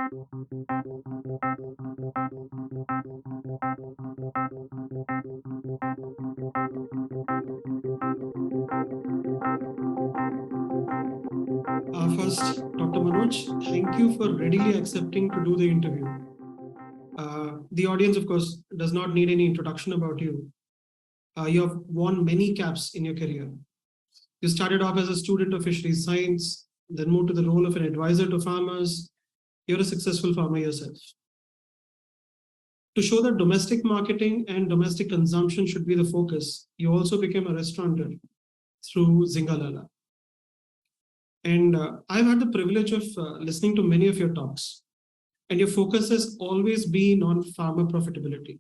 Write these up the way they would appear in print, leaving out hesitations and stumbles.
First, Dr. Manoj, thank you for readily accepting to do the interview. The audience, of course, does not need any introduction about you. You have worn many caps in your career. You started off as a student of fisheries science, then moved to the role of an advisor to farmers. You're a successful farmer yourself. To show that domestic marketing and domestic consumption should be the focus, you also became a restaurateur through Zingalala. And I've had the privilege of listening to many of your talks, and your focus has always been on farmer profitability.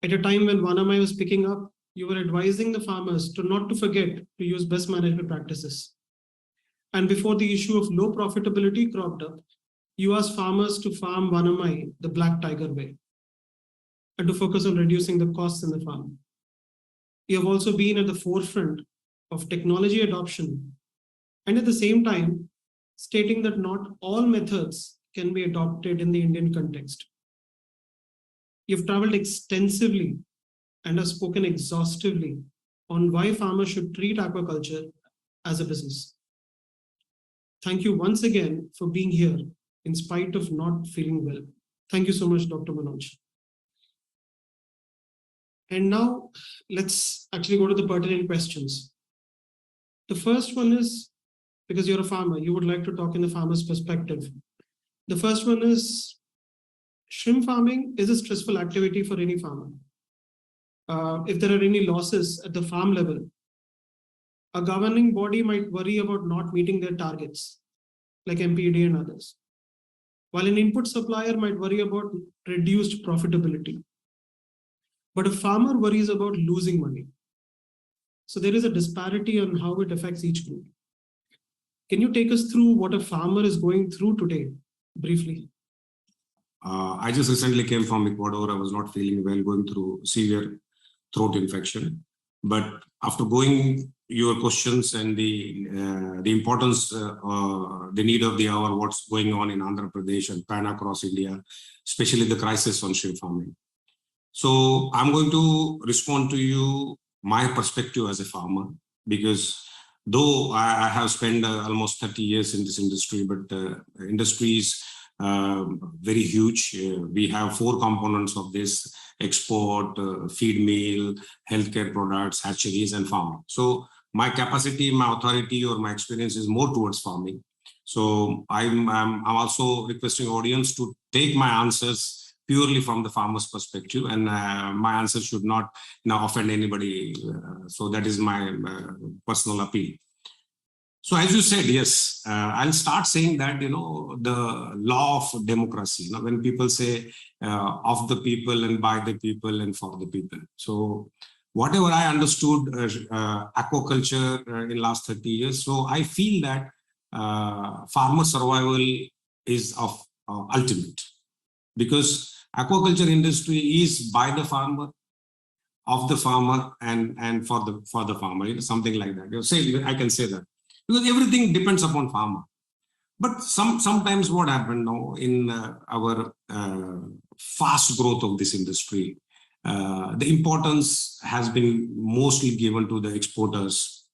At a time when Vanamai was picking up, you were advising the farmers to not to forget to use best management practices. And before the issue of low profitability cropped up, you asked farmers to farm Vanamai the Black Tiger way and to focus on reducing the costs in the farm. You have also been at the forefront of technology adoption and at the same time stating that not all methods can be adopted in the Indian context. You've traveled extensively and have spoken exhaustively on why farmers should treat aquaculture as a business. Thank you once again for being here in spite of not feeling well. Thank you so much, Dr. Manoj. And now let's actually go to the pertinent questions. The first one is, because you're a farmer, you would like to talk in the farmer's perspective. The first one is, shrimp farming is a stressful activity for any farmer. If there are any losses at the farm level, a governing body might worry about not meeting their targets, like MPD and others, while an input supplier might worry about reduced profitability. But a farmer worries about losing money. So there is a disparity on how it affects each group. Can you take us through what a farmer is going through today, briefly? I just recently came from Ecuador. I was not feeling well, going through severe throat infection. But after going your questions and the importance, the need of the hour, what's going on in Andhra Pradesh and pan across India, especially the crisis on shrimp farming. So I'm going to respond to you my perspective as a farmer, because though I have spent almost 30 years in this industry, but the industry is very huge. We have 4 components of this: export, feed mill, healthcare products, hatcheries, and farming. So my capacity, my authority, or my experience is more towards farming. So I'm also requesting audience to take my answers purely from the farmer's perspective, and my answer should not offend anybody. So that is my personal appeal. So as you said, yes, I'll start saying that, the law of democracy, when people say of the people and by the people and for the people. So whatever I understood aquaculture in last 30 years, so I feel that farmer survival is of ultimate, because aquaculture industry is by the farmer, of the farmer, and for the farmer, something like that. Say, I can say that, because everything depends upon farmer. But sometimes what happened now in our fast growth of this industry, the importance has been mostly given to the exporters,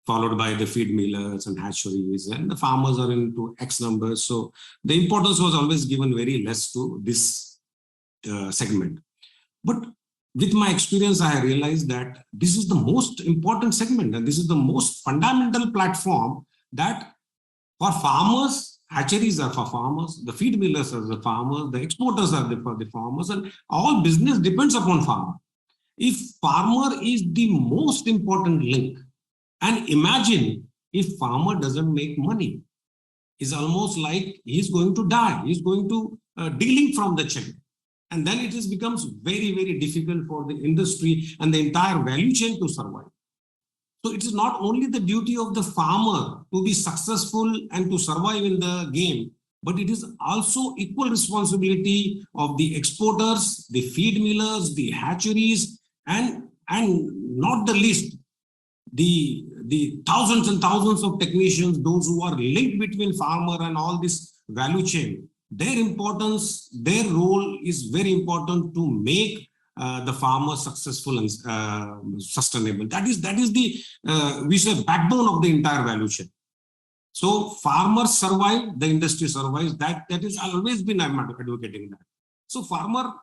followed by the feed millers and hatcheries, and the farmers are into X numbers. So the importance was always given very less to this segment. But with my experience, I realized that this is the most important segment, and this is the most fundamental platform that for farmers, hatcheries are for farmers, the feed millers are the farmers, the exporters are for the farmers, and all business depends upon farmer. If farmer is the most important link, and imagine if farmer doesn't make money, it's almost like he's going to die. He's going to dealing from the chain. And then it becomes very, very difficult for the industry and the entire value chain to survive. So it is not only the duty of the farmer to be successful and to survive in the game, but it is also equal responsibility of the exporters, the feed millers, the hatcheries, and not the least, the thousands and thousands of technicians, those who are linked between farmer and all this value chain. their importance, their role is very important to make the farmer successful and sustainable. That is the we say backbone of the entire value chain. So farmers survive, the industry survives. That is always been, I'm advocating that. So farmer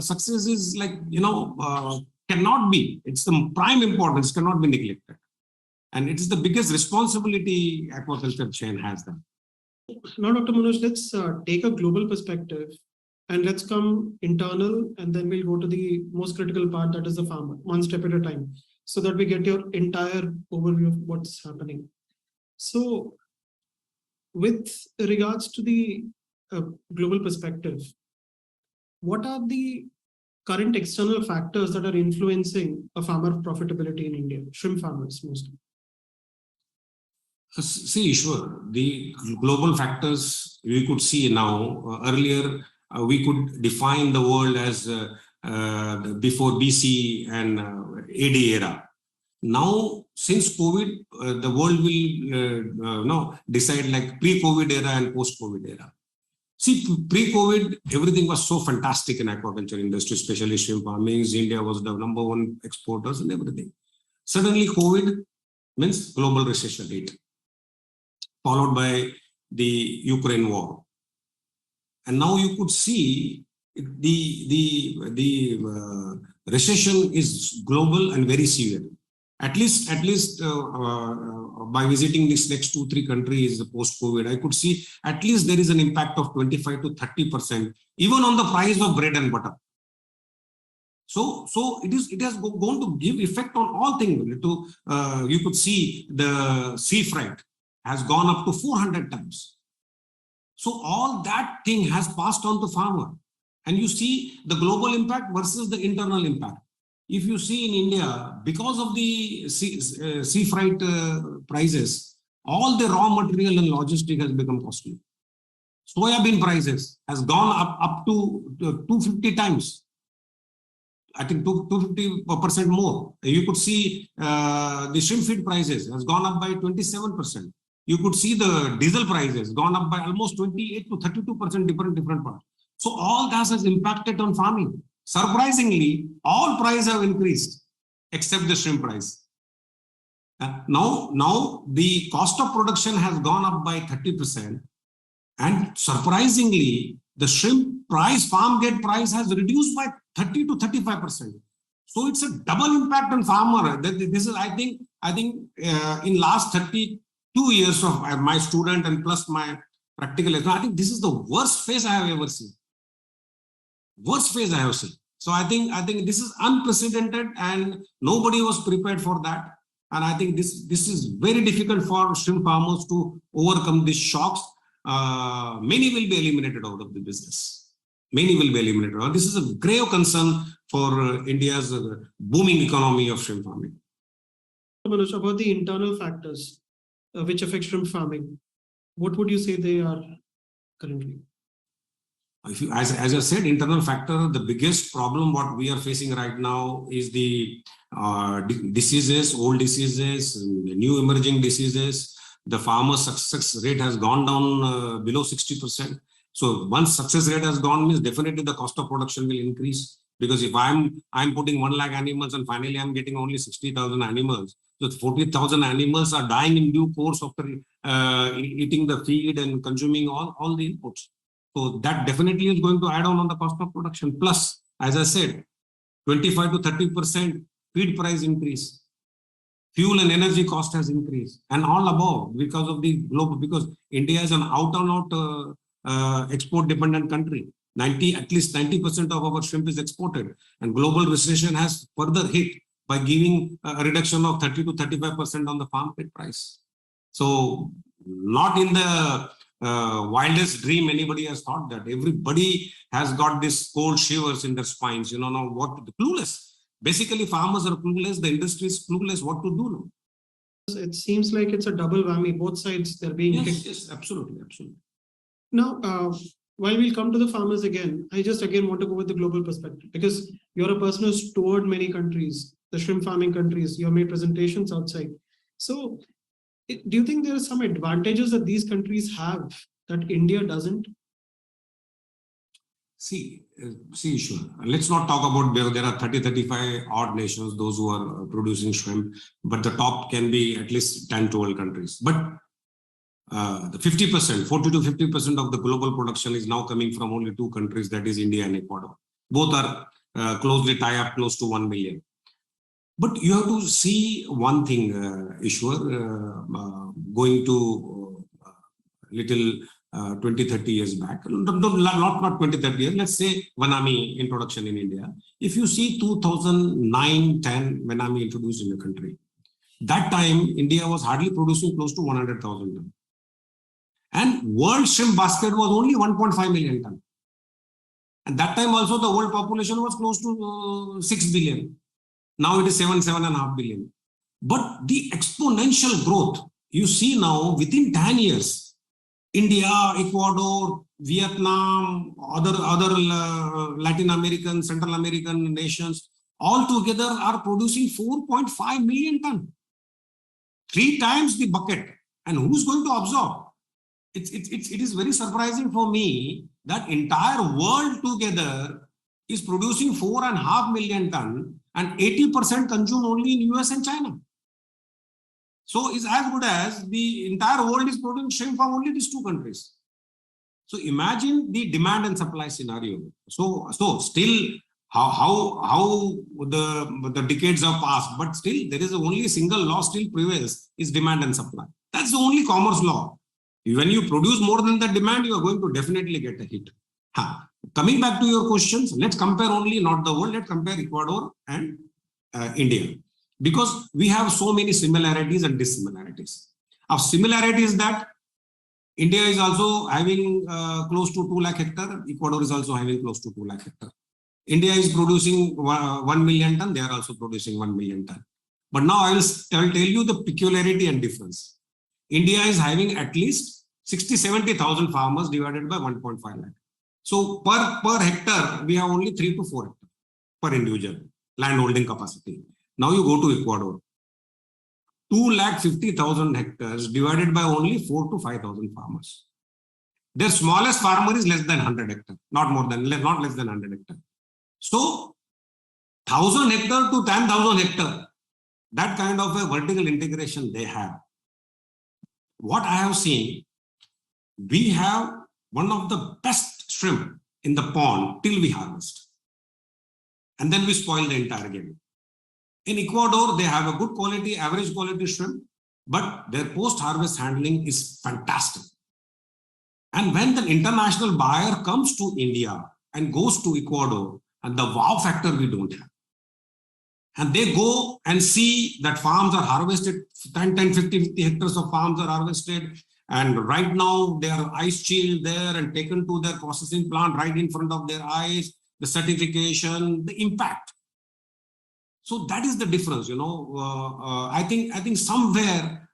success is like, cannot be. It's the prime importance, cannot be neglected. And it is the biggest responsibility aquaculture chain has that. Now, Dr. Manoj, let's take a global perspective and let's come internal, and then we'll go to the most critical part, that is the farmer, one step at a time, so that we get your entire overview of what's happening. So, with regards to the global perspective, what are the current external factors that are influencing a farmer profitability in India, shrimp farmers mostly? See, sure. The global factors we could see now. Earlier, we could define the world as before BC and AD era. Now, since COVID, the world will decide like pre-COVID era and post-COVID era. See, pre-COVID, everything was so fantastic in aquaculture industry, especially shrimp farming. India was the #1 exporters and everything. Suddenly, COVID means global recession hit, followed by the Ukraine war. And now you could see the recession is global and very severe. At least by visiting these next 2-3 countries post-COVID, I could see at least there is an impact of 25 to 30%, even on the price of bread and butter. So it has going to give effect on all things. You could see the sea freight has gone up to 400 times. So all that thing has passed on to farmer. And you see the global impact versus the internal impact. If you see in India, because of the sea freight prices, all the raw material and logistic has become costly. Soybean prices has gone up to 250 times. I think 250% more. You could see the shrimp feed prices has gone up by 27%. You could see the diesel prices gone up by almost 28 to 32% different parts. So all that has impacted on farming. Surprisingly, all prices have increased except the shrimp price. Now the cost of production has gone up by 30%, and surprisingly, the shrimp price, farm gate price has reduced by 30 to 35%. So it's a double impact on farmer. This is, I think, in last 32 years of my student and plus my practical, I think this is the worst phase I have ever seen. Worst phase I have seen. So I think this is unprecedented and nobody was prepared for that. And I think this is very difficult for shrimp farmers to overcome these shocks. Many will be eliminated out of the business. Many will be eliminated. This is a grave concern for India's booming economy of shrimp farming. Manoj, about the internal factors which affect shrimp farming, what would you say they are currently? As I said, internal factor, the biggest problem what we are facing right now is the diseases, old diseases, new emerging diseases. The farmer success rate has gone down below 60%. So once success rate has gone, means definitely the cost of production will increase. Because if I'm putting 1 lakh animals and finally I'm getting only 60,000 animals, so 40,000 animals are dying in due course after eating the feed and consuming all the inputs. So that definitely is going to add on the cost of production. Plus, as I said, 25 to 30% feed price increase. Fuel and energy cost has increased, and all above because of the global, because India is an out export dependent country. At least 90% of our shrimp is exported, and global recession has further hit by giving a reduction of 30 to 35% on the farm feed price. So not in the wildest dream anybody has thought that. Everybody has got this cold shivers in their spines, now what, clueless. Basically, farmers are clueless, the industry is clueless what to do now. It seems like it's a double whammy, both sides they're being hit. Yes, absolutely. Now, while we'll come to the farmers again, I just again want to go with the global perspective, because you're a person who's toured many countries, the shrimp farming countries, you have made presentations outside. So do you think there are some advantages that these countries have that India doesn't? Sure. Let's not talk about there are 30, 35 odd nations, those who are producing shrimp, but the top can be at least 10, 12 countries. But the 50%, 40 to 50% of the global production is now coming from only two countries, that is India and Ecuador. Both are closely tied up close to 1 million. But you have to see one thing, Ishwar, going to little 20, 30 years back, not 20, 30 years, let's say Vanami introduction in India. If you see 2009, 10, Vanami introduced in the country, that time India was hardly producing close to 100,000 tons. And world shrimp basket was only 1.5 million tons. And that time also the world population was close to 6 billion. Now it is 7.5 billion. But the exponential growth you see now within 10 years, India, Ecuador, Vietnam, other Latin American, Central American nations, all together are producing 4.5 million tons. 3 times the bucket. And who's going to absorb? It is very surprising for me that entire world together is producing 4.5 million tons and 80% consumed only in US and China. So it's as good as the entire world is producing shrimp from only these two countries. So imagine the demand and supply scenario. So still how the decades have passed, but still there is only a single law still prevails, is demand and supply. That's the only commerce law. When you produce more than the demand, you are going to definitely get a hit. Coming back to your questions, let's compare only not the world, let's compare Ecuador and India. Because we have so many similarities and dissimilarities. Of similarities that India is also having close to 2 lakh hectare, Ecuador is also having close to 2 lakh hectare. India is producing 1 million ton, they are also producing 1 million ton. But now I will tell you the peculiarity and difference. India is having at least 60-70,000 farmers divided by 1.5 lakh. So per hectare, we have only 3 to 4 hectares per individual land holding capacity. Now you go to Ecuador, 250,000 hectares divided by only 4 to 5,000 farmers. Their smallest farmer is less than 100 hectares, not less than 100 hectares. So 1,000 hectares to 10,000 hectares, that kind of a vertical integration they have. What I have seen, we have one of the best shrimp in the pond till we harvest. And then we spoil the entire game. In Ecuador, they have a good quality, average quality shrimp, but their post-harvest handling is fantastic. And when the international buyer comes to India and goes to Ecuador, and the wow factor we don't have. And they go and see that farms are harvested, 10, 50 hectares of farms are harvested. And right now they are ice chilled there and taken to their processing plant right in front of their eyes, the certification, the impact. So that is the difference, I think somewhere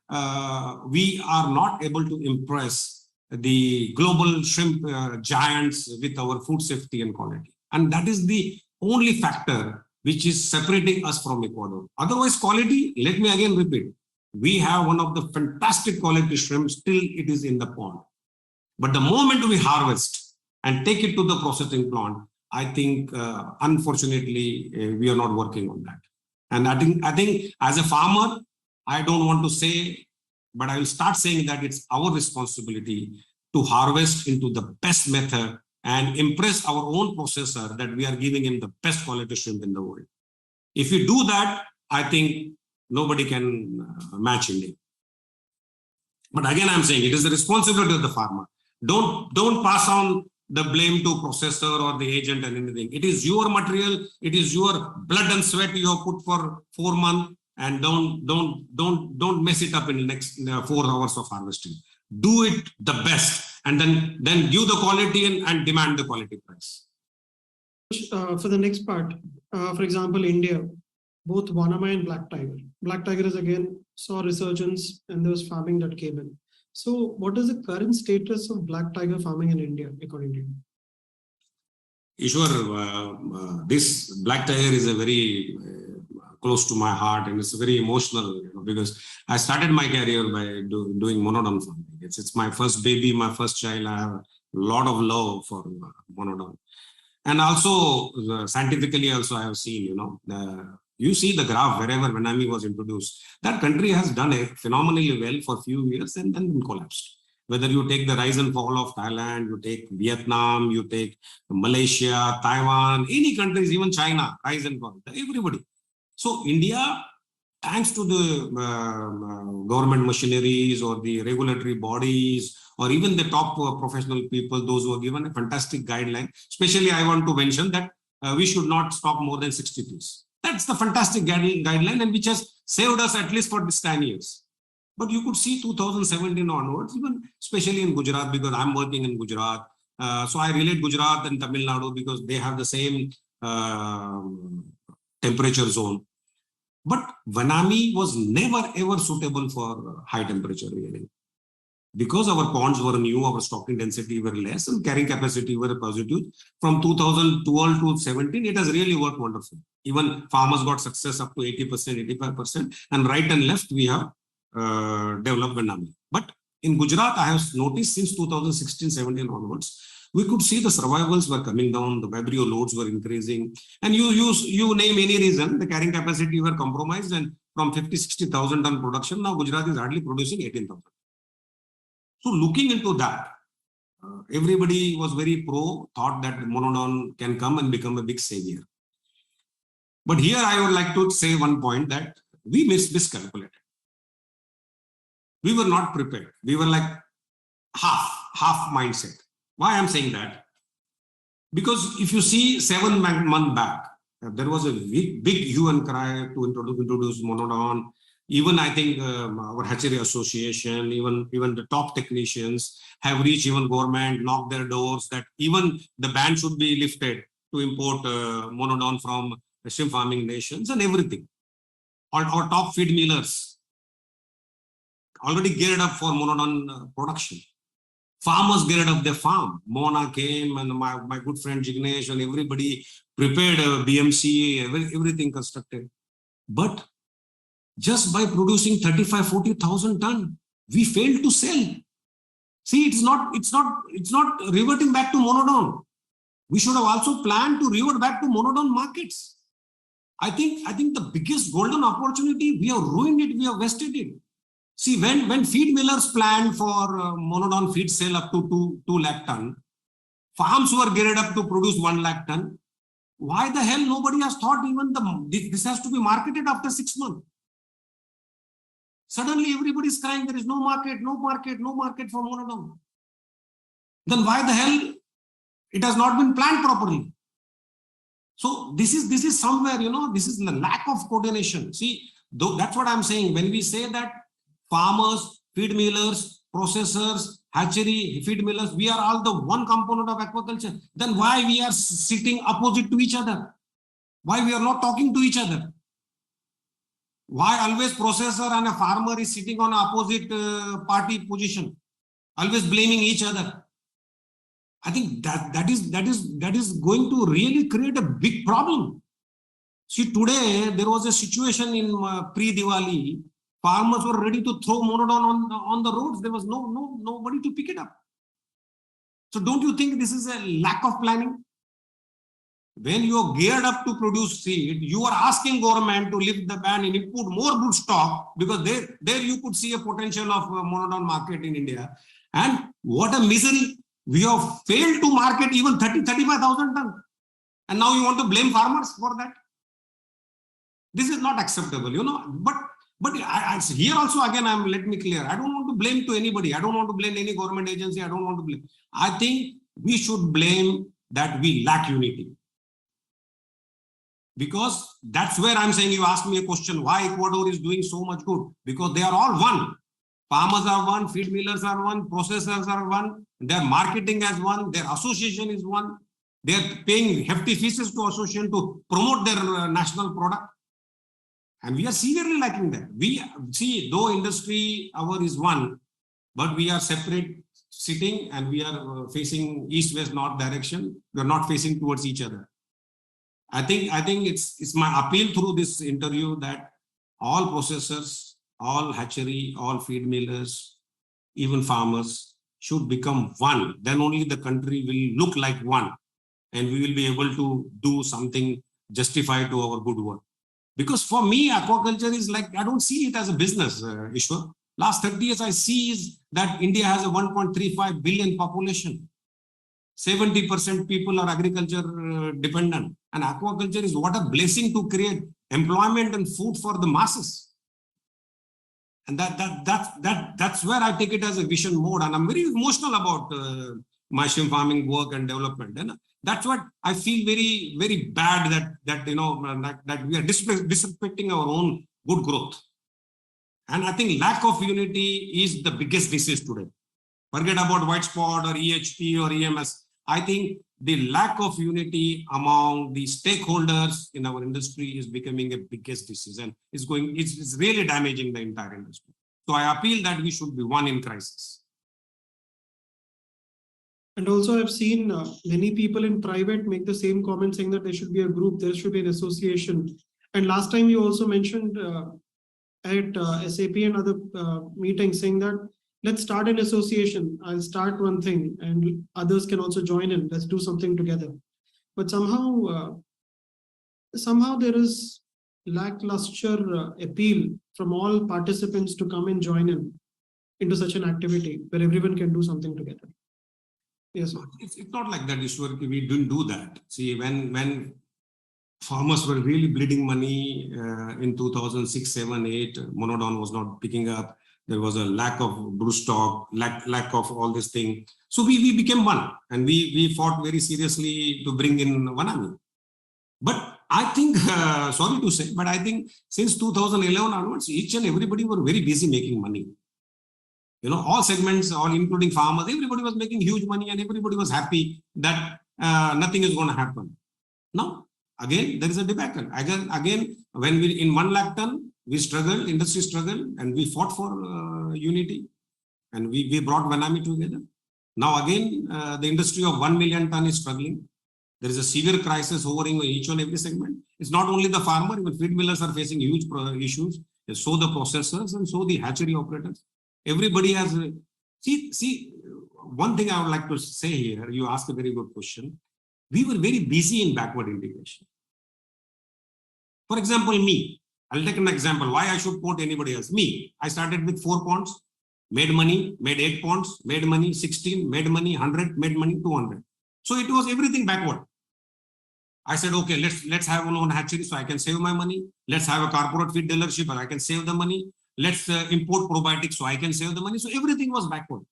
we are not able to impress the global shrimp giants with our food safety and quality. And that is the only factor which is separating us from Ecuador. Otherwise, quality, let me again repeat, we have one of the fantastic quality shrimp, still it is in the pond. But the moment we harvest and take it to the processing plant, I think, unfortunately, we are not working on that. And I think as a farmer, I don't want to say, but I will start saying that it's our responsibility to harvest into the best method and impress our own processor that we are giving him the best quality shrimp in the world. If we do that, I think nobody can match India. But again, I'm saying it is the responsibility of the farmer. Don't pass on the blame to processor or the agent and anything. It is your material. It is your blood and sweat you have put for 4 months, and don't mess it up in the next 4 hours of harvesting. Do it the best, and then give the quality and demand the quality price. For the next part, for example, India, both Vanama and Black Tiger. Black Tiger is again saw resurgence and there was farming that came in. So what is the current status of Black Tiger farming in India, according to you? Ishwar, this Black Tiger is a very close to my heart, and it's very emotional, because I started my career by doing monodon farming. It's my first baby, my first child. I have lot of love for monodon. And also scientifically also I have seen, you see the graph wherever Venami was introduced, that country has done it phenomenally well for few years and then collapsed. Whether you take the rise and fall of Thailand, you take Vietnam, you take Malaysia, Taiwan, any countries, even China, rise and fall, everybody. So India, thanks to the government machineries or the regulatory bodies, or even the top professional people, those who are given a fantastic guideline. Especially, I want to mention that we should not stop more than 60 trees. That's the fantastic guideline, and which has saved us at least for this 10 years. But you could see 2017 onwards, even especially in Gujarat, because I'm working in Gujarat. So I relate Gujarat and Tamil Nadu because they have the same temperature zone. But Vanami was never ever suitable for high temperature rearing. Because our ponds were new, our stocking density were less, and carrying capacity were positive. From 2012 to 17, it has really worked wonderful. Even farmers got success up to 80%, 85%, and right and left we have developed Vanami. But in Gujarat, I have noticed since 2016-17 onwards, we could see the survivals were coming down, the vibrio loads were increasing, and you name any reason, the carrying capacity were compromised, and from 50-60,000 ton production, now Gujarat is hardly producing 18,000. So looking into that, everybody was very pro, thought that monodon can come and become a big savior. But here I would like to say one point that we miscalculated. We were not prepared. We were like half mindset. Why I'm saying that? Because if you see 7 months back, there was a big hue and cry to introduce monodon. Even I think our hatchery association, even the top technicians have reached even government, knocked their doors that even the ban should be lifted to import monodon from shrimp farming nations and everything. Our top feed millers already geared up for monodon production. Farmers geared up their farm. Mona came and my good friend Jignesh and everybody prepared a BMC, everything constructed. But just by producing 35-40,000 ton, we failed to sell. See, it's not reverting back to monodon. We should have also planned to revert back to monodon markets. I think the biggest golden opportunity, we have ruined it, we have wasted it. See, when feed millers planned for monodon feed sale up to 2 lakh ton, farms were geared up to produce 1 lakh ton. Why the hell nobody has thought even this has to be marketed after 6 months? Suddenly everybody is crying, there is no market for monodon. Then why the hell it has not been planned properly? So this is somewhere, this is the lack of coordination. See, that's what I'm saying. When we say that farmers, feed millers, processors, hatchery, feed millers, we are all the one component of aquaculture. Then why we are sitting opposite to each other? Why we are not talking to each other? Why always processor and a farmer is sitting on opposite party position, always blaming each other? I think that is going to really create a big problem. See, today there was a situation in pre-Diwali. Farmers were ready to throw monodon on the roads. There was nobody to pick it up. So don't you think this is a lack of planning? When you are geared up to produce seed, you are asking government to lift the ban and import more good stock, because there you could see a potential of monodon market in India. And what a misery. We have failed to market even 35,000 tons. And now you want to blame farmers for that? This is not acceptable, But here also again, let me clear. I don't want to blame to anybody. I don't want to blame any government agency. I don't want to blame. I think we should blame that we lack unity. Because that's where I'm saying, you asked me a question, why Ecuador is doing so much good? Because they are all one. Farmers are one, feed millers are one, processors are one, their marketing as one, their association is one. They are paying hefty fees to association to promote their national product. And we are severely lacking that. We see, though industry our is one, but we are separate sitting and we are facing east, west, north direction. We are not facing towards each other. I think it's my appeal through this interview that all processors, all hatchery, all feed millers, even farmers should become one. Then only the country will look like one, and we will be able to do something justified to our good work. Because for me, aquaculture is like, I don't see it as a business, Ishwar. Last 30 years, I see is that India has a 1.35 billion population. 70% people are agriculture dependent. And aquaculture is what a blessing to create employment and food for the masses. And that's where I take it as a vision mode. And I'm very emotional about my shrimp farming work and development. And that's what I feel very, very bad that we are disrespecting our own good growth. And I think lack of unity is the biggest disease today. Forget about white spot or EHP or EMS. I think the lack of unity among the stakeholders in our industry is becoming a biggest disease, and it's really damaging the entire industry. So I appeal that we should be one in crisis. And also I've seen many people in private make the same comment saying that there should be a group, there should be an association. And last time you also mentioned at SAP and other meetings saying that let's start an association. I'll start one thing and others can also join in. Let's do something together. But somehow there is lackluster appeal from all participants to come and join in into such an activity where everyone can do something together. Yes, sir. It's not like that, Ishwar. We didn't do that. See, when farmers were really bleeding money in 2006, 7, 8, monodon was not picking up. There was a lack of broodstock, lack of all this thing. So we became one, and we fought very seriously to bring in Vanami. But I think, sorry to say, but I think since 2011 onwards, each and everybody were very busy making money. You know, all segments, all including farmers, everybody was making huge money, and everybody was happy that nothing is going to happen. Now, again, there is a debacle. Again, when we in 1 lakh ton, we struggled, industry struggled, and we fought for unity, and we brought Vanami together. Now again, the industry of 1 million ton is struggling. There is a severe crisis hovering on each and every segment. It's not only the farmer, even feed millers are facing huge issues. So the processors and so the hatchery operators. Everybody has see. One thing I would like to say here. You asked a very good question. We were very busy in backward integration. For example, me. I'll take an example. Why I should quote anybody else? Me. I started with 4 ponds, made money, made 8 ponds, made money 16, made money 100, made money 200. So it was everything backward. I said, okay, let's have one hatchery so I can save my money. Let's have a corporate feed dealership and I can save the money. Let's import probiotics so I can save the money. So everything was backward.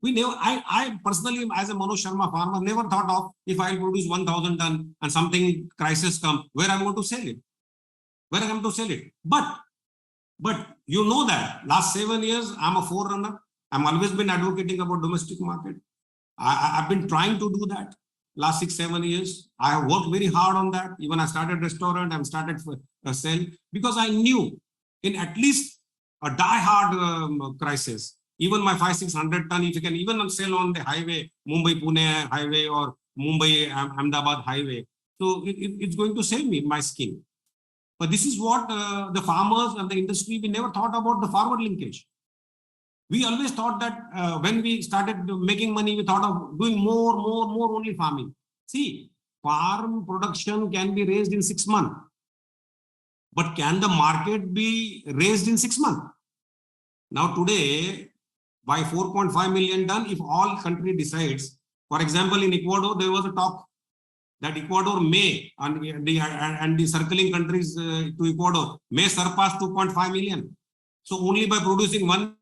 We never. I personally, as a Manoj Sharma farmer, never thought of if I produce 1,000 ton and something crisis come, where I'm going to sell it. Where I'm going to sell it. But you know that last 7 years, I'm a forerunner. I've always been advocating about domestic market. I've been trying to do that last 6, 7 years. I have worked very hard on that. Even I started restaurant, I've started a sell because I knew in at least a die-hard crisis, even my 500-600 ton, if you can even sell on the highway, Mumbai-Pune highway or Mumbai-Ahmedabad highway. So it's going to save me my skin. But this is what the farmers and the industry, we never thought about the forward linkage. We always thought that when we started making money, we thought of doing more only farming. See, farm production can be raised in 6 months. But can the market be raised in 6 months? Now today, by 4.5 million ton, if all country decides, for example, in Ecuador, there was a talk that Ecuador may, and the circling countries to Ecuador, may surpass 2.5 million. So only by producing 1,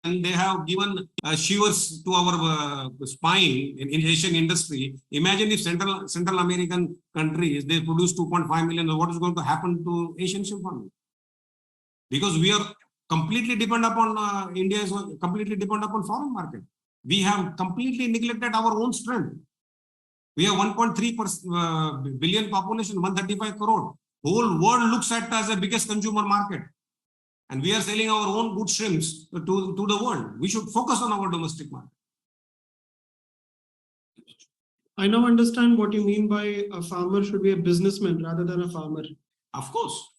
and they have given shivers to our spine in Asian industry. Imagine if Central American countries, they produce 2.5 million, what is going to happen to Asian shrimp farming? Because we are completely dependent upon, India is completely dependent upon foreign market. We have completely neglected our own strength. We have 1.3 billion population, 135 crore. Whole world looks at us as the biggest consumer market. And we are selling our own good shrimps to the world. We should focus on our domestic market. I now understand what you mean by a farmer should be a businessman rather than a farmer. Of course.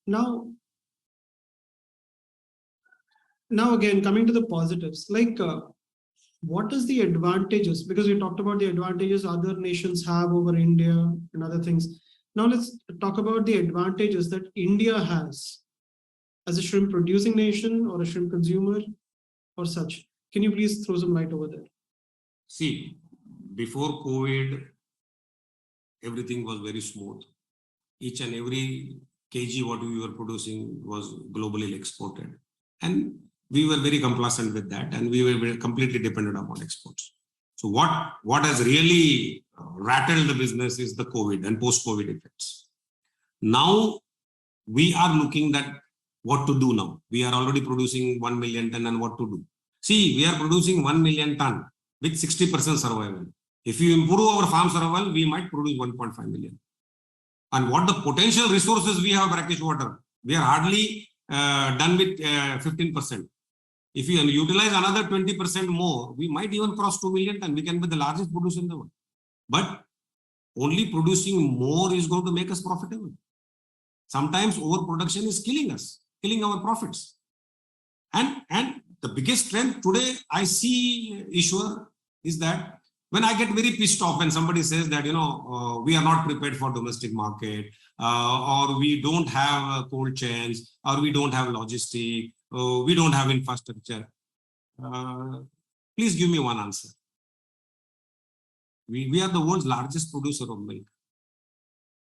Now, Now again, coming to the positives, like what is the advantages? Because we talked about the advantages other nations have over India and other things. Now let's talk about the advantages that India has as a shrimp producing nation or a shrimp consumer or such. Can you please throw some light over there? See, before COVID, everything was very smooth. Each and every kg what we were producing was globally exported. And we were very complacent with that, and we were completely dependent upon exports. So what has really rattled the business is the COVID and post-COVID effects. Now we are looking at what to do now. We are already producing 1 million ton, and what to do. See, we are producing 1 million ton with 60% survival. If you improve our farm survival, we might produce 1.5 million. And what the potential resources we have brackish water, we are hardly done with 15%. If you utilize another 20% more, we might even cross 2 million ton. We can be the largest producer in the world. But only producing more is going to make us profitable. Sometimes overproduction is killing us, killing our profits. And the biggest strength today I see, Ishwar, is that when I get very pissed off when somebody says that, we are not prepared for domestic market, or we don't have cold chains, or we don't have logistic, we don't have infrastructure. Please give me one answer. We are the world's largest producer of milk.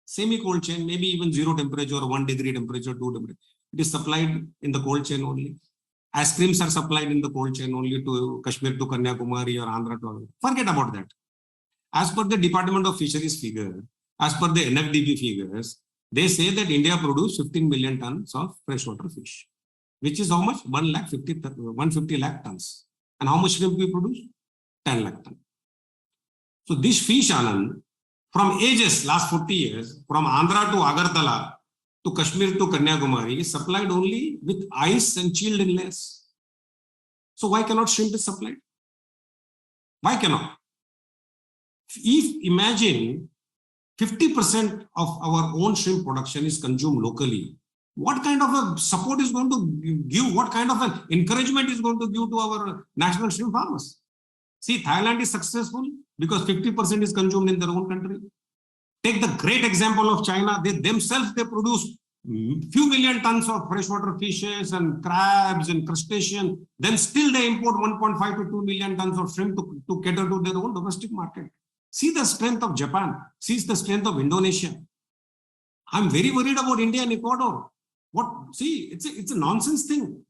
Semi-cold chain, maybe even 0 temperature or 1 degree temperature, 2 temperature. It is supplied in the cold chain only. Ice creams are supplied in the cold chain only to Kashmir, to Kanyakumari or Andhra. Forget about that. As per the Department of Fisheries figure, as per the NFDB figures, they say that India produced 15 million tons of freshwater fish, which is how much? 150 lakh tons. And how much shrimp we produce? 10 lakh tons. So this fish, Anand, from ages, last 40 years, from Andhra to Agartala, to Kashmir to Kanyakumari, is supplied only with ice and chilled in layers. So why cannot shrimp be supplied? Why cannot? If imagine 50% of our own shrimp production is consumed locally, what kind of a support is going to give, what kind of an encouragement is going to give to our national shrimp farmers? See, Thailand is successful because 50% is consumed in their own country. Take the great example of China. They themselves, they produce few million tons of freshwater fishes and crabs and crustaceans. Then still they import 1.5 to 2 million tons of shrimp to cater to their own domestic market. See the strength of Japan. See the strength of Indonesia. I'm very worried about India and Ecuador. See, it's a nonsense thing.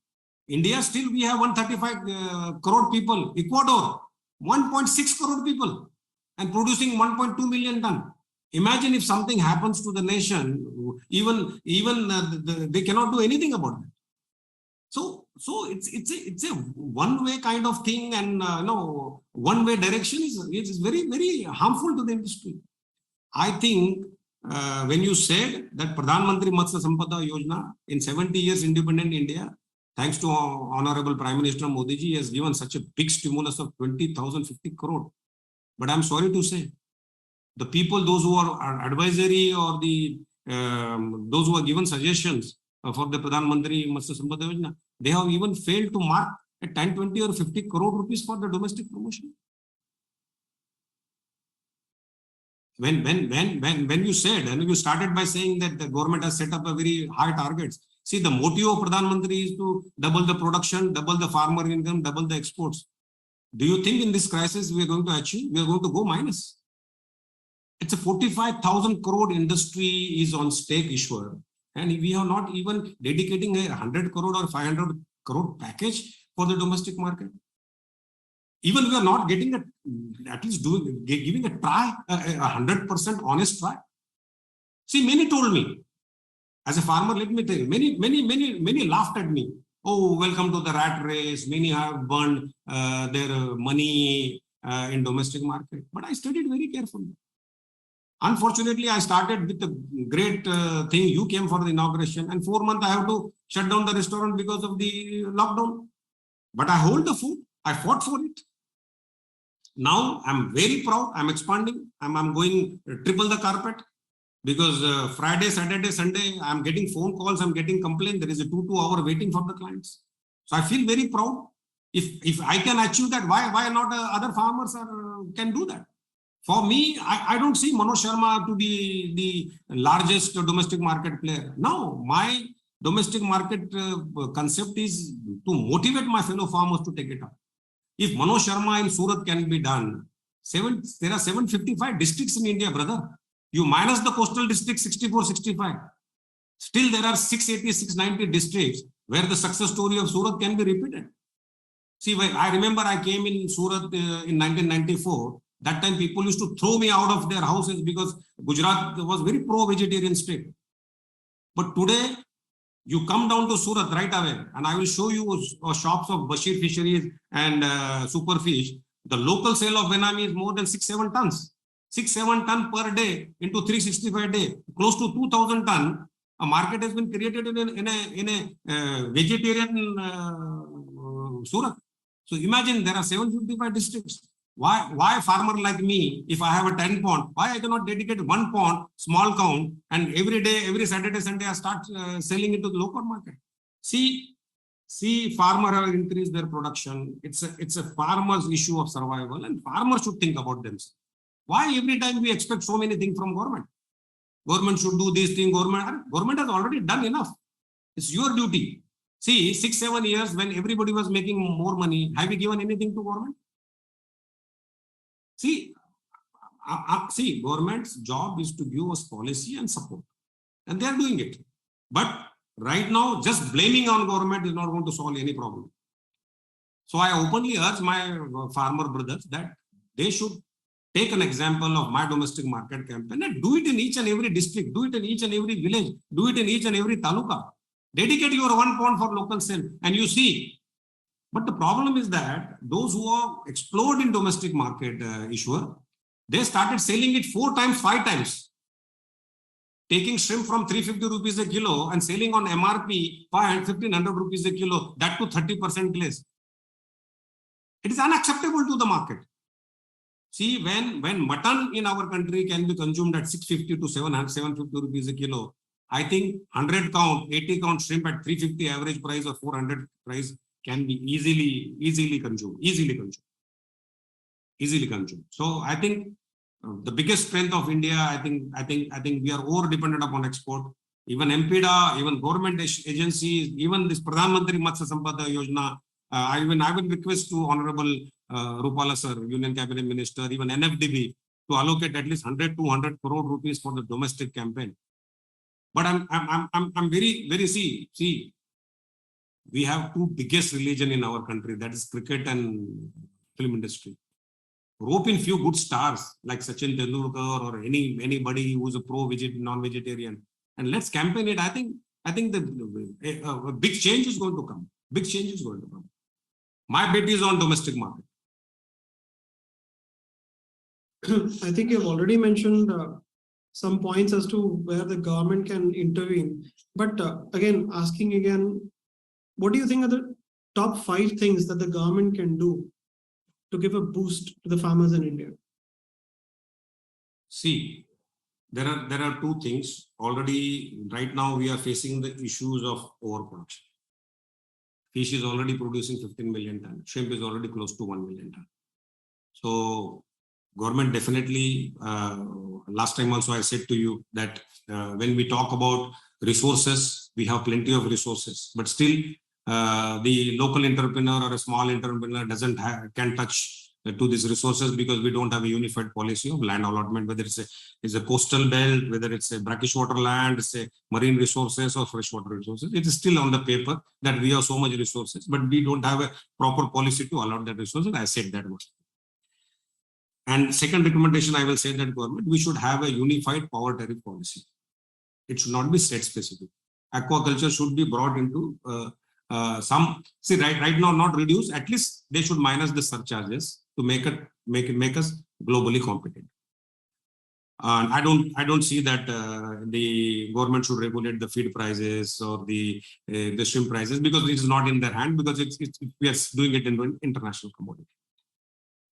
India still we have 135 crore people. Ecuador, 1.6 crore people and producing 1.2 million tons. Imagine if something happens to the nation, even they cannot do anything about it. So it's a one-way kind of thing, and one-way direction is very, very harmful to the industry. I think when you said that Pradhan Mantri Matsya Sampada Yojana in 70 years independent India, thanks to Honorable Prime Minister Modi ji, has given such a big stimulus of 20,050 crore. But I'm sorry to say, the people, those who are advisory or those who are given suggestions for the Pradhan Mantri Matsya Sampada Yojana, they have even failed to mark a 10, 20 or 50 crore rupees for the domestic promotion. When you said, and you started by saying that the government has set up a very high targets. See, the motive of Pradhan Mantri is to double the production, double the farmer income, double the exports. Do you think in this crisis we are going to achieve? We are going to go minus. It's a 45,000 crore industry is on stake, Ishwar, and we are not even dedicating a 100 crore or 500 crore package for the domestic market. Even we are not getting at least giving a try, a 100% honest try. See, many told me, as a farmer, let me tell you, many laughed at me. Oh, welcome to the rat race. Many have burned their money in domestic market. But I studied very carefully. Unfortunately, I started with a great thing. You came for the inauguration, and 4 months I have to shut down the restaurant because of the lockdown. But I hold the food. I fought for it. Now I'm very proud. I'm expanding. I'm going triple the carpet because Friday, Saturday, Sunday, I'm getting phone calls. I'm getting complaints. There is a 2 hour waiting for the clients. So I feel very proud. If I can achieve that, why not other farmers can do that? For me, I don't see Manoj Sharma to be the largest domestic market player. No, my domestic market concept is to motivate my fellow farmers to take it up. If Manoj Sharma in Surat can be done, there are 755 districts in India, brother. You minus the coastal districts 64, 65. Still, there are 680, 690 districts where the success story of Surat can be repeated. See, I remember I came in Surat in 1994. That time people used to throw me out of their houses because Gujarat was very pro-vegetarian state. But today, you come down to Surat right away, and I will show you shops of Bashir Fisheries and Superfish. The local sale of Benami is more than 6-7 tons. 6-7 tons per day into 365 days, close to 2,000 tons. A market has been created in a vegetarian Surat. So imagine there are 755 districts. Why farmer like me, if I have a 10 pond, why I cannot dedicate 1 pond, small count, and every day, every Saturday, Sunday, I start selling it to the local market. See, farmer have increased their production. It's a farmer's issue of survival, and farmers should think about themselves. Why every time we expect so many things from government? Government should do this thing. Government has already done enough. It's your duty. See, 6-7 years when everybody was making more money, have you given anything to government? See, government's job is to give us policy and support, and they are doing it. But right now, just blaming on government is not going to solve any problem. So I openly urge my farmer brothers that they should take an example of my domestic market campaign and do it in each and every district, do it in each and every village, do it in each and every taluka. Dedicate your 1 pond for local sale, and you see. But the problem is that those who are explored in domestic market issuer, they started selling it 4 times, 5 times. Taking shrimp from 350 rupees a kilo and selling on MRP 1,500 rupees a kilo, that to 30% less. It is unacceptable to the market. See, when mutton in our country can be consumed at 650 to 750 rupees a kilo, I think 100 count, 80 count shrimp at 350 average price or 400 price can be easily consumed. So I think the biggest strength of India, I think we are over dependent upon export. Even MPDA, even government agencies, even this Pradhan Mantri Matsya Sampada Yojana. I will request to Honorable Rupala sir, Union Cabinet Minister, even NFDB, to allocate at least 100-200 crore rupees for the domestic campaign. But I'm very see, we have 2 biggest religion in our country, that is cricket and film industry. Rope in few good stars like Sachin Tendulkar or anybody who is a non-vegetarian, and let's campaign it. I think the big change is going to come. My bet is on domestic market. I think you've already mentioned some points as to where the government can intervene. But asking again, what do you think are the top 5 things that the government can do to give a boost to the farmers in India? See, there are 2 things. Already, right now, we are facing the issues of overproduction. Fish is already producing 15 million tons. Shrimp is already close to 1 million tons. So, government definitely, last time also I said to you that when we talk about resources, we have plenty of resources, but still the local entrepreneur or a small entrepreneur can touch to these resources because we don't have a unified policy of land allotment, whether it's a coastal belt, whether it's a brackish water land, it's a marine resources or freshwater resources. It is still on the paper that we have so much resources, but we don't have a proper policy to allot that resources. I said that much. And second recommendation, I will say that government, we should have a unified power tariff policy. It should not be state specific. Aquaculture should be brought into right now, not reduce, at least they should minus the surcharges to make us globally competent. And I don't see that the government should regulate the feed prices or the shrimp prices, because it is not in their hand, because we are doing it in international commodity.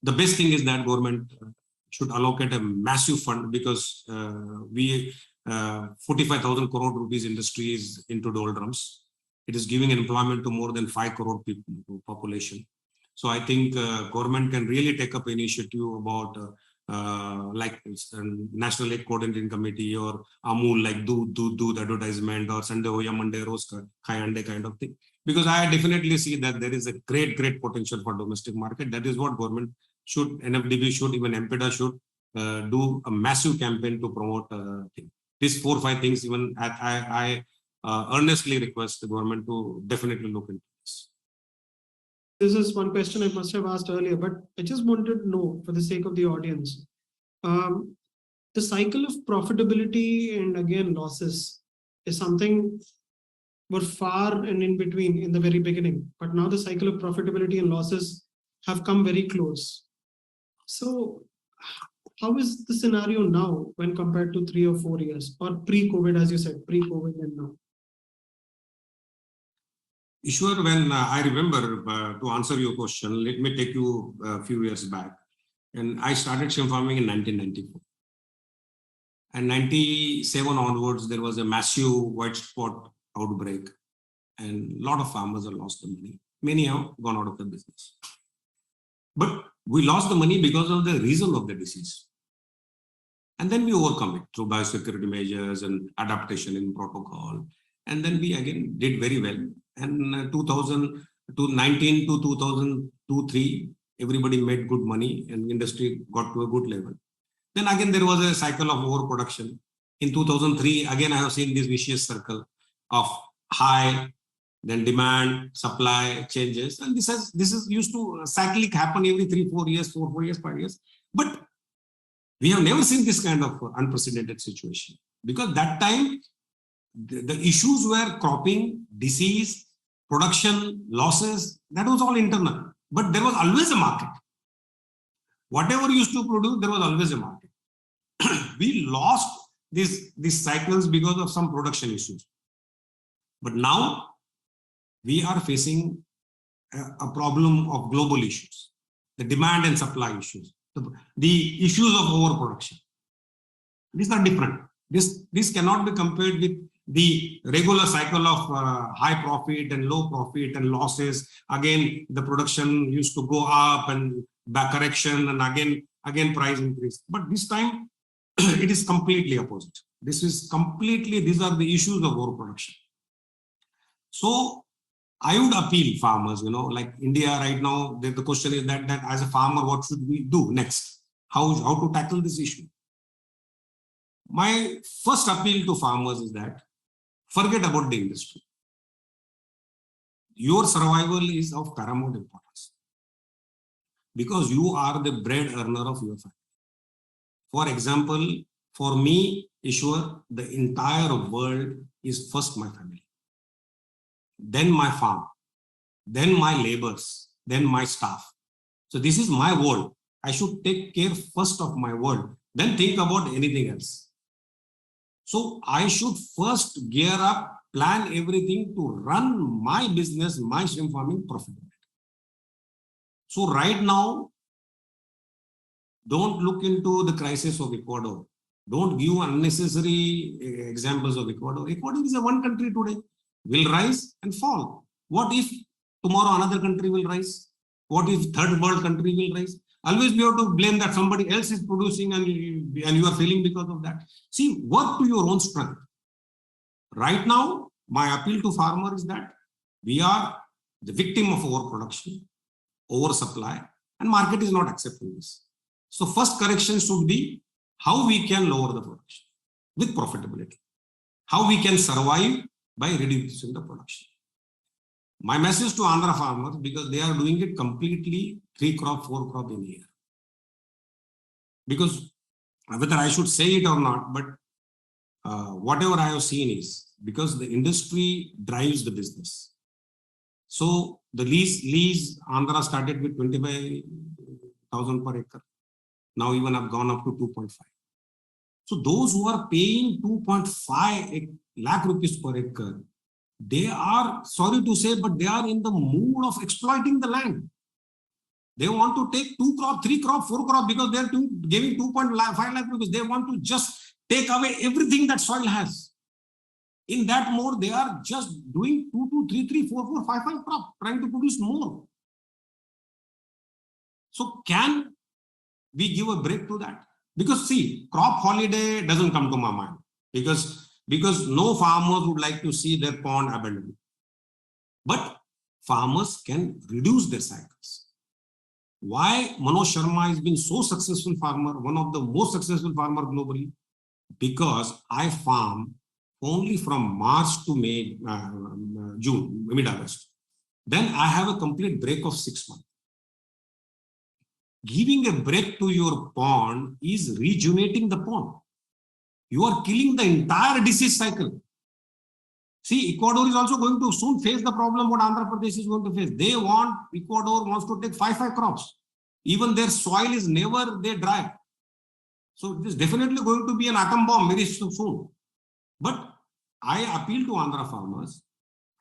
The best thing is that government should allocate a massive fund, because 45,000 crore rupees industry is into doldrums. It is giving employment to more than 5 crore people population. So I think government can really take up initiative about like National Egg Coordinating Committee or Amul, like do the advertisement, or Sunday Hoya Monday Rose Khai Ande kind of thing. Because I definitely see that there is a great potential for domestic market. That is what government should, NFDB should, even MPEDA should do a massive campaign to promote things. These 4 or 5 things, even I earnestly request the government to definitely look into this. This is one question I must have asked earlier, but I just wanted to know, for the sake of the audience, the cycle of profitability and again losses is something we're far and in between in the very beginning, but now the cycle of profitability and losses have come very close. So how is the scenario now when compared to 3 or 4 years, or pre-COVID, as you said, pre-COVID and now? Ishwar, when I remember, to answer your question, let me take you a few years back. And I started shrimp farming in 1994. And 97 onwards, there was a massive white spot outbreak. And a lot of farmers have lost the money. Many have gone out of the business. But we lost the money because of the reason of the disease. And then we overcome it through biosecurity measures and adaptation in protocol. And then we again did very well. And 2019 to 2002-3, everybody made good money and industry got to a good level. Then again, there was a cycle of overproduction. In 2003, again, I have seen this vicious circle of high, then demand, supply changes. And this is used to cyclic happen every 3, 4 years, 4 years, 5 years. But we have never seen this kind of unprecedented situation, because that time the issues were cropping, disease, production, losses. That was all internal. But there was always a market. Whatever used to produce, there was always a market. We lost these cycles because of some production issues. But now we are facing a problem of global issues, the demand and supply issues, the issues of overproduction. These are different. This cannot be compared with the regular cycle of high profit and low profit and losses. Again, the production used to go up and back correction, and again price increase. But this time it is completely opposite. These are the issues of overproduction. So I would appeal farmers, like India right now, the question is that as a farmer, what should we do next? How to tackle this issue? My first appeal to farmers is that forget about the industry. Your survival is of paramount importance, because you are the bread earner of your family. For example, for me, Ishwar, the entire world is first my family, then my farm, then my laborers, then my staff. So this is my world. I should take care first of my world, then think about anything else. So I should first gear up, plan everything to run my business, my shrimp farming profitably. So right now, don't look into the crisis of Ecuador. Don't give unnecessary examples of Ecuador. Ecuador is a one country today, will rise and fall. What if tomorrow another country will rise? What if third world country will rise? Always we have to blame that somebody else is producing and you are failing because of that. See, work to your own strength. Right now, my appeal to farmers is that we are the victim of overproduction, oversupply, and market is not accepting this. So first correction should be how we can lower the production with profitability, how we can survive by reducing the production. My message to Andhra farmers, because they are doing it completely 3 crop, 4 crop in a year. Because whether I should say it or not, but whatever I have seen is because the industry drives the business. So the lease Andhra started with 25,000 per acre. Now even have gone up to 2.5. So those who are paying 2.5 lakh rupees per acre, they are, sorry to say, but they are in the mood of exploiting the land. They want to take 2 crop, 3 crop, 4 crop because they are giving 2.5 lakh rupees. They want to just take away everything that soil has. In that mode, they are just doing 2, 2, 3, 3, 4, 4, 5, 5 crop, trying to produce more. So can we give a break to that? Because see, crop holiday doesn't come to my mind because no farmers would like to see their pond abandoned. But farmers can reduce their cycles. Why Manoj Sharma has been so successful farmer, one of the most successful farmer globally? Because I farm only from March to May, June, mid-August. Then I have a complete break of 6 months. Giving a break to your pond is rejuvenating the pond. You are killing the entire disease cycle. See, Ecuador is also going to soon face the problem what Andhra Pradesh is going to face. Ecuador wants to take 5 crops. Even their soil is never dry. So it is definitely going to be an atom bomb very soon. But I appeal to Andhra farmers.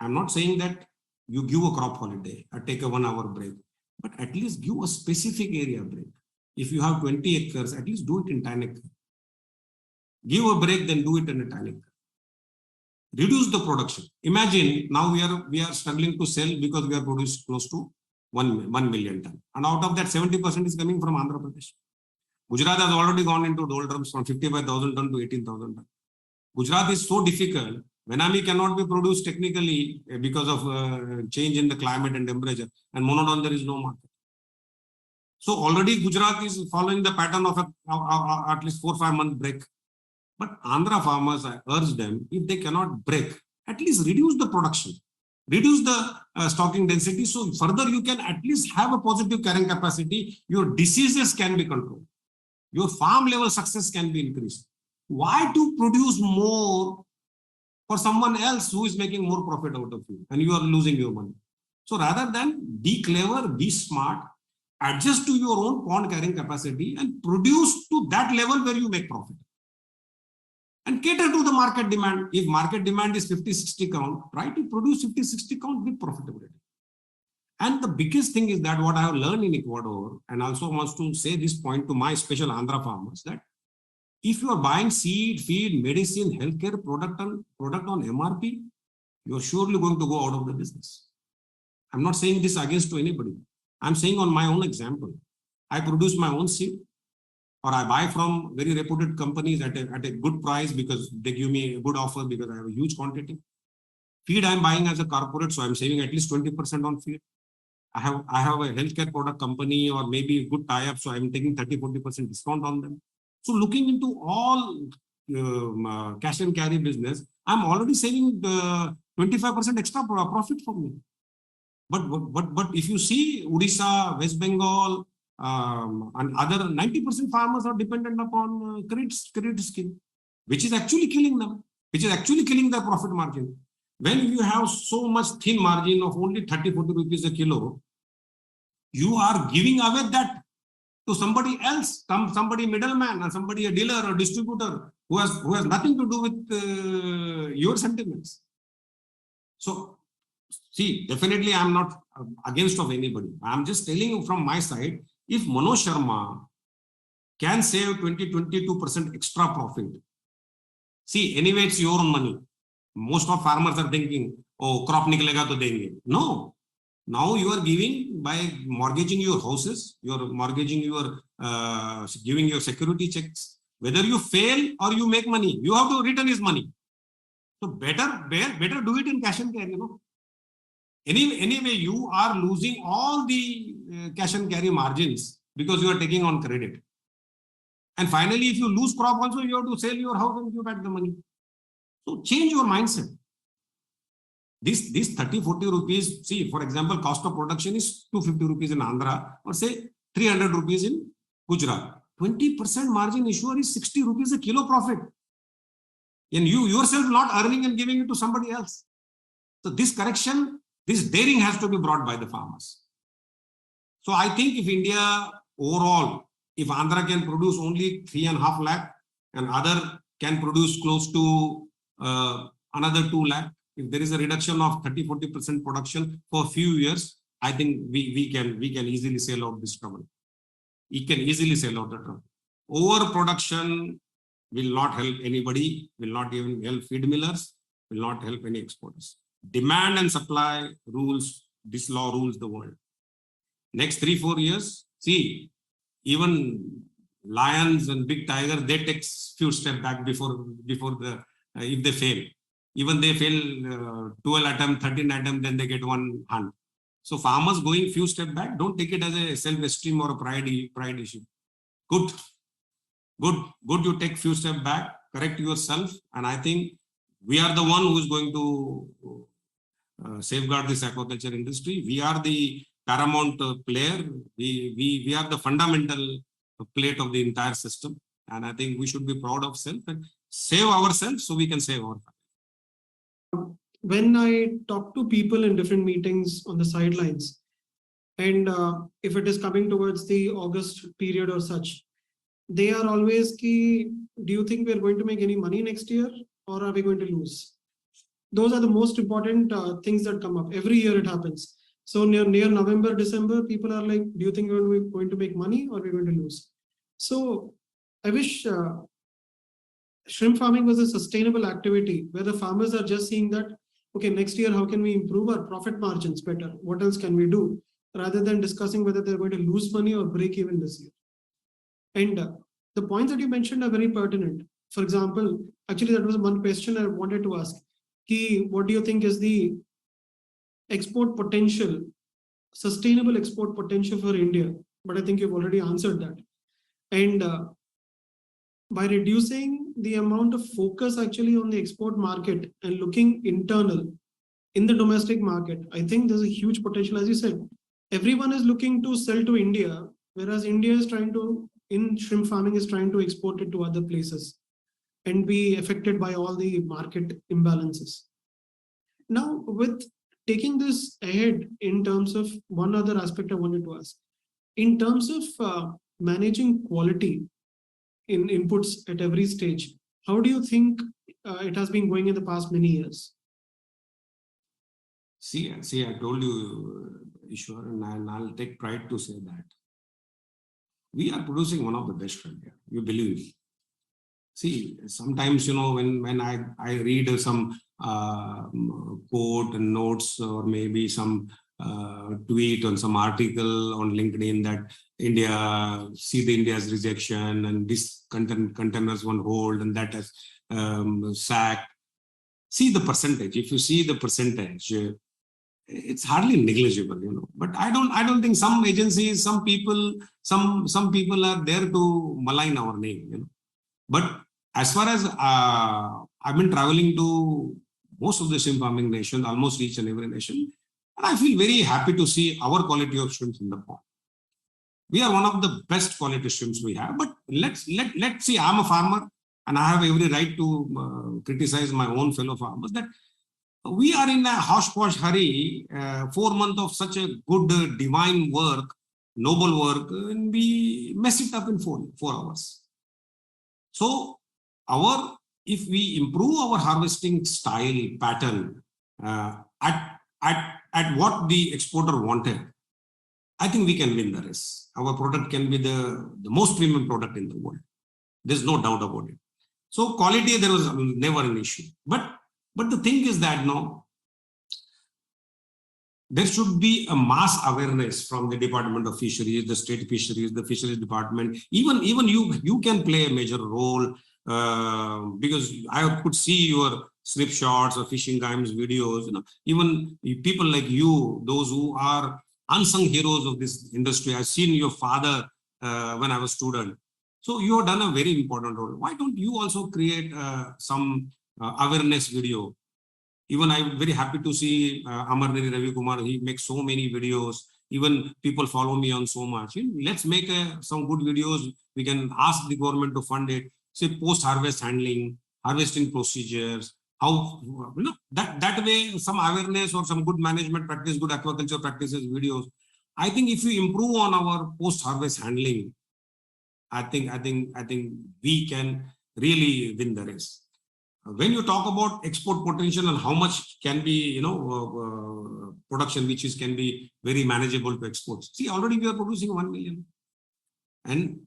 I'm not saying that you give a crop holiday or take a 1 hour break, but at least give a specific area break. If you have 20 acres, at least do it in 10 acres. Give a break, then do it in a 10 acres. Reduce the production. Imagine now we are struggling to sell because we are produced close to 1 million ton. And out of that, 70% is coming from Andhra Pradesh. Gujarat has already gone into doldrums from 55,000 ton to 18,000 ton. Gujarat is so difficult. Vanami cannot be produced technically because of change in the climate and temperature, and monodon there is no market. So already Gujarat is following the pattern of at least 4-5 month break. But Andhra farmers, I urge them, if they cannot break, at least reduce the production, reduce the stocking density. So further you can at least have a positive carrying capacity. Your diseases can be controlled. Your farm level success can be increased. Why to produce more for someone else who is making more profit out of you and you are losing your money? So rather than be clever, be smart, adjust to your own pond carrying capacity and produce to that level where you make profit. And cater to the market demand. If market demand is 50-60 count, try to produce 50-60 count with profitability. And the biggest thing is that what I have learned in Ecuador, and also wants to say this point to my special Andhra farmers, that if you are buying seed, feed, medicine, healthcare product on MRP, you are surely going to go out of the business. I'm not saying this against to anybody. I'm saying on my own example. I produce my own seed, or I buy from very reputed companies at a good price because they give me a good offer because I have a huge quantity. Feed I'm buying as a corporate, so I'm saving at least 20% on feed. I have a healthcare product company or maybe a good tie-up, so I'm taking 30-40% discount on them. So looking into all cash and carry business, I'm already saving 25% extra profit for me. But if you see Odisha, West Bengal, and other 90% farmers are dependent upon credit scheme, which is actually killing them, which is actually killing their profit margin. When you have so much thin margin of only 30-40 rupees a kilo, you are giving away that to somebody else, somebody middleman, or somebody a dealer or distributor who has nothing to do with your sentiments. So, see, definitely I'm not against of anybody. I'm just telling you from my side, if Manoj Sharma can save 20-22% extra profit, see, anyway, it's your own money. Most of farmers are thinking, oh, crop niklega to denge. No. Now you are giving by mortgaging your houses, you're mortgaging your, giving your security checks. Whether you fail or you make money, you have to return his money. So better do it in cash and carry, you know. Anyway, you are losing all the cash and carry margins because you are taking on credit. And finally, if you lose crop also, you have to sell your house and give back the money. So change your mindset. This 30-40 rupees, see, for example, cost of production is 250 rupees in Andhra, or say 300 rupees in Gujarat. 20% margin issuer is 60 rupees a kilo profit. And you yourself not earning and giving it to somebody else. So this correction, this daring has to be brought by the farmers. So I think if India overall, if Andhra can produce only 3.5 lakh and other can produce close to another 2 lakh, if there is a reduction of 30-40% production for a few years, I think we can easily sell out this trouble. We can easily sell out the trouble. Overproduction will not help anybody, will not even help feed millers. will not help any exporters. Demand and supply rules, this law rules the world. Next 3-4 years, see, even lions and big tiger, they take few steps back before the if they fail. Even they fail 12 attempt, 13 attempt, then they get one hunt. So farmers going few steps back, don't take it as a self-esteem or a pride issue. Good, you take few steps back, correct yourself, and I think we are the one who is going to safeguard this aquaculture industry. We are the paramount player. We are the fundamental plate of the entire system, and I think we should be proud of self and save ourselves so we can save our family. When I talk to people in different meetings on the sidelines, and if it is coming towards the August period or such, they are always key. Do you think we are going to make any money next year, or are we going to lose? Those are the most important things that come up. Every year it happens. So near November, December, people are like, do you think we're going to make money or we're going to lose? So I wish shrimp farming was a sustainable activity where the farmers are just seeing that, okay, next year, how can we improve our profit margins better? What else can we do? Rather than discussing whether they're going to lose money or break even this year. And the points that you mentioned are very pertinent. For example, actually, that was one question I wanted to ask. What do you think is the export potential, sustainable export potential for India? But I think you've already answered that. And by reducing the amount of focus actually on the export market and looking internal in the domestic market, I think there's a huge potential. As you said, everyone is looking to sell to India, whereas India is trying to, in shrimp farming, is trying to export it to other places and be affected by all the market imbalances. Now, with taking this ahead in terms of one other aspect I wanted to ask, in terms of managing quality in inputs at every stage, how do you think it has been going in the past many years? See, I told you, Ishwar, and I'll take pride to say that we are producing one of the best from here. You believe? See, sometimes, when I read some quote and notes, or maybe some tweet on some article on LinkedIn that India's rejection and this containers on hold and that has sacked. See the percentage. If you see the percentage, it's hardly negligible, But I don't think some agencies, some people are there to malign our name, But as far as I've been traveling to most of the shrimp farming nations, almost each and every nation, and I feel very happy to see our quality of shrimps in the pond. We are one of the best quality shrimps we have. But let's see. I'm a farmer, and I have every right to criticize my own fellow farmers that we are in a hosh-posh hurry. 4 months of such a good divine work, noble work, and we mess it up in 4 hours. So if we improve our harvesting style pattern at what the exporter wanted, I think we can win the race. Our product can be the most premium product in the world. There's no doubt about it. So quality, there was never an issue. But the thing is that there should be a mass awareness from the Department of Fisheries, the state fisheries, the fisheries department. Even you can play a major role. Because I could see your snapshots or fishing games videos, even people like you, those who are unsung heroes of this industry. I've seen your father when I was a student. So you have done a very important role. Why don't you also create some awareness video? Even I'm very happy to see Amarniri Ravi Kumar. He makes so many videos. Even people follow me on so much. Let's make some good videos. We can ask the government to fund it. Say post-harvest handling, harvesting procedures, how, that way some awareness or some good management practice, good aquaculture practices videos. I think if we improve on our post-harvest handling, I think we can really win the race. When you talk about export potential and how much can be, production which can be very manageable to export. See, already we are producing 1 million, and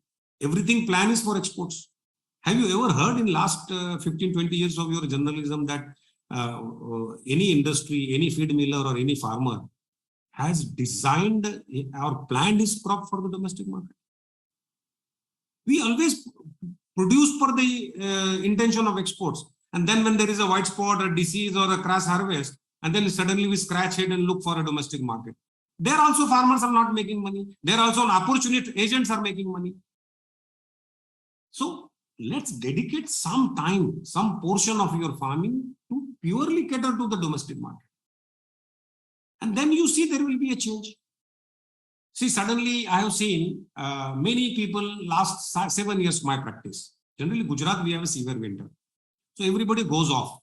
everything plan is for exports. Have you ever heard in last 15-20 years of your journalism that any industry, any feed miller or any farmer has designed or planned his crop for the domestic market. We always produce for the intention of exports. And then when there is a white spot, a disease or a crash harvest, and then suddenly we scratch head and look for a domestic market. There also farmers are not making money. There also opportunity agents are making money. So let's dedicate some time, some portion of your farming to purely cater to the domestic market. And then you see there will be a change. See, suddenly I have seen many people last 7 years my practice. Generally, Gujarat, we have a severe winter. So everybody goes off.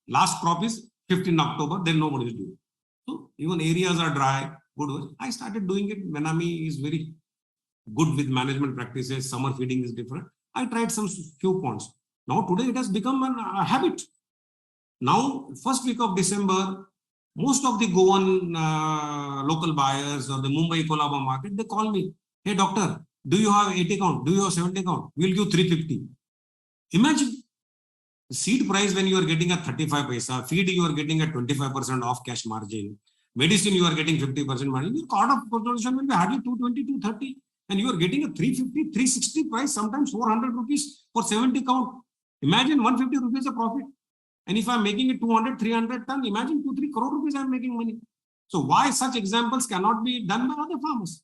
Last crop is 15 October, then nobody is doing. So even areas are dry, good. I started doing it. Menami is very good with management practices. Summer feeding is different. I tried some few ponds. Now today it has become a habit. Now, first week of December, most of the Goan local buyers or the Mumbai Colaba market, they call me, hey doctor, do you have 80 count? Do you have 70 count? We'll give 350. Imagine seed price when you are getting a 35 paisa, feed you are getting a 25% off cash margin, medicine you are getting 50% margin, your cost of production will be hardly 220, 230, and you are getting a 350, 360 price, sometimes 400 rupees for 70 count. Imagine 150 rupees a profit. And if I'm making it 200, 300 ton, imagine 2-3 crore rupees I'm making money. So why such examples cannot be done by other farmers?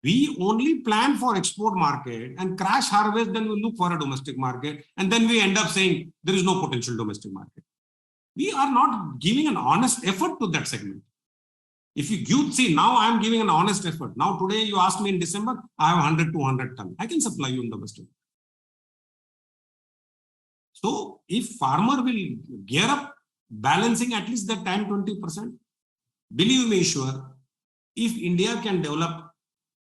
We only plan for export market and crash harvest, then we look for a domestic market. And then we end up saying there is no potential domestic market. We are not giving an honest effort to that segment. If you give, see, now I am giving an honest effort. Now today you ask me in December, I have 100, 200 ton. I can supply you in domestic. So if farmer will gear up, balancing at least that 10-20%, believe me, sure, if India can develop,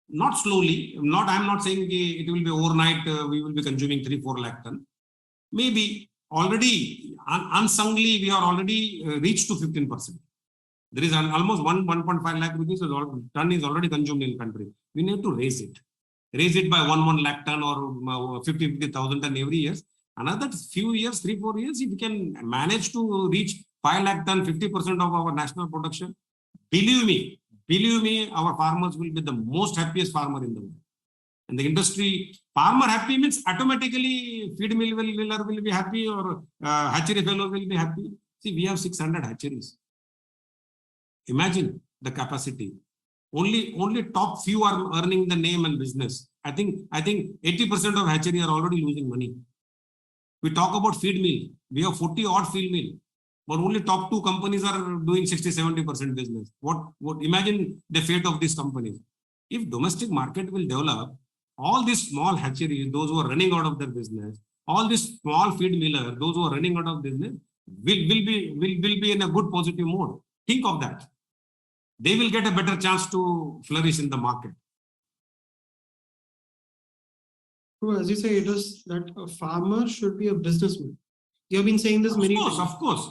not slowly, I'm not saying it will be overnight, we will be consuming 3-4 lakh ton. Maybe already, unsungly, we are already reached to 15%. There is almost 1.5 lakh rupees ton is already consumed in country. We need to raise it. Raise it by 1 lakh ton or 50,000 ton every year. Another few years, 3-4 years, if we can manage to reach 5 lakh ton, 50% of our national production, believe me, our farmers will be the most happiest farmer in the world. And the industry, farmer happy means automatically feed miller will be happy or hatchery fellow will be happy. See, we have 600 hatcheries. Imagine the capacity. Only top few are earning the name and business. I think 80% of hatchery are already losing money. We talk about feed mill. We have 40 odd feed mill, but only top 2 companies are doing 60-70% business. What imagine the fate of these companies? If domestic market will develop, all these small hatcheries, those who are running out of their business, all these small feed miller, those who are running out of business, will be in a good positive mode. Think of that. They will get a better chance to flourish in the market. So as you say, it is that a farmer should be a businessman. You have been saying this many times. Of course.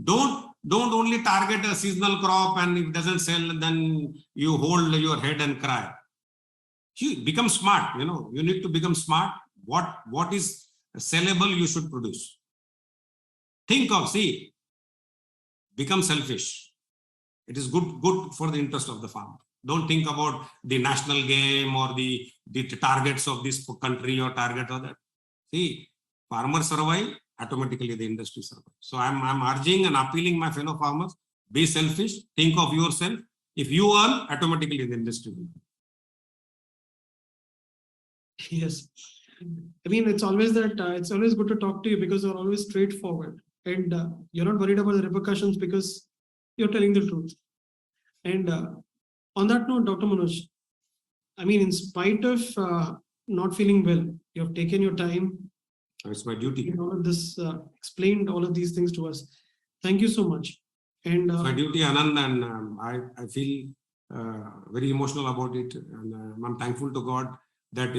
Don't only target a seasonal crop, and if it doesn't sell, then you hold your head and cry. Become smart. You need to become smart. What is sellable, you should produce. Become selfish. It is good for the interest of the farmer. Don't think about the national game or the targets of this country or target of that. See, farmers survive, automatically the industry survives. So I'm urging and appealing my fellow farmers, be selfish, think of yourself. If you earn, automatically the industry will. Yes. I mean, it's always good to talk to you because you're always straightforward and you're not worried about the repercussions because you're telling the truth. And on that note, Dr. Manoj, I mean, in spite of not feeling well, you have taken your time. It's my duty. All of this, explained all of these things to us. Thank you so much. And it's my duty, Anand, and I feel very emotional about it. And I'm thankful to God that,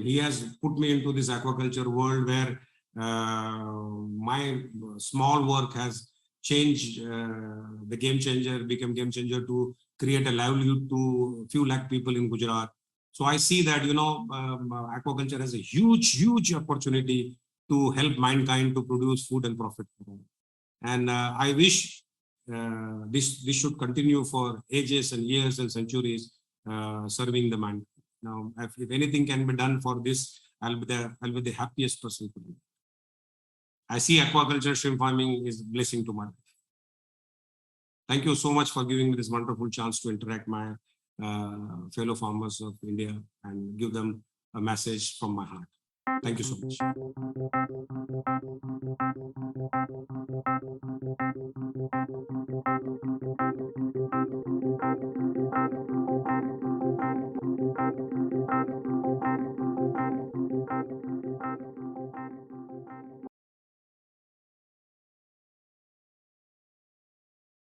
He has put me into this aquaculture world where my small work has changed, the game changer, become game changer to create a livelihood to few lakh people in Gujarat. So I see that, aquaculture has a huge opportunity to help mankind to produce food and profit for all. And I wish this should continue for ages and years and centuries, serving the man. Now, if anything can be done for this, I'll be the happiest person to do. I see aquaculture, shrimp farming is blessing to my life. Thank you so much for giving me this wonderful chance to interact my fellow farmers of India and give them a message from my heart. Thank you so much.